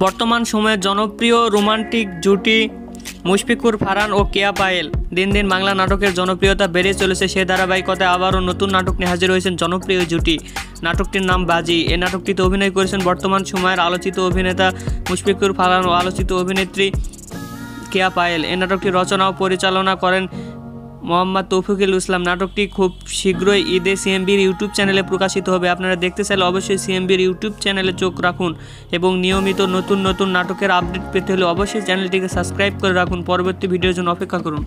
বর্তমান সময়ে জনপ্রিয় রোমান্টিক জুটি মুশফিকুর ফারহান ও কেয়া পায়েল। দিন দিন বাংলা নাটকের জনপ্রিয়তা বেড়ে চলেছে। সে ধারাবাহিকতায় আবারও নতুন নাটক নিয়ে হাজির হয়েছেন জনপ্রিয় জুটি। নাটকটির নাম বাজি। এই নাটকটিতে অভিনয় করেছেন বর্তমান সময়ের আলোচিত অভিনেতা মুশফিকুর ফারহান ও আলোচিত অভিনেত্রী কেয়া পায়েল। এই নাটকটি রচনা ও পরিচালনা করেন মোহাম্মদ তৌফিকুল ইসলাম। নাটকটি খুব শীঘ্রই ঈদে সিএমবির ইউটিউব চ্যানেলে প্রকাশিত হবে। আপনারা দেখতে চাইলে অবশ্যই সিএমবির ইউটিউব চ্যানেলে চোখ রাখুন এবং নিয়মিত নতুন নতুন নাটকের আপডেট পেতে হলে অবশ্যই চ্যানেলটিকে সাবস্ক্রাইব করে রাখুন। পরবর্তী ভিডিওর জন্য অপেক্ষা করুন।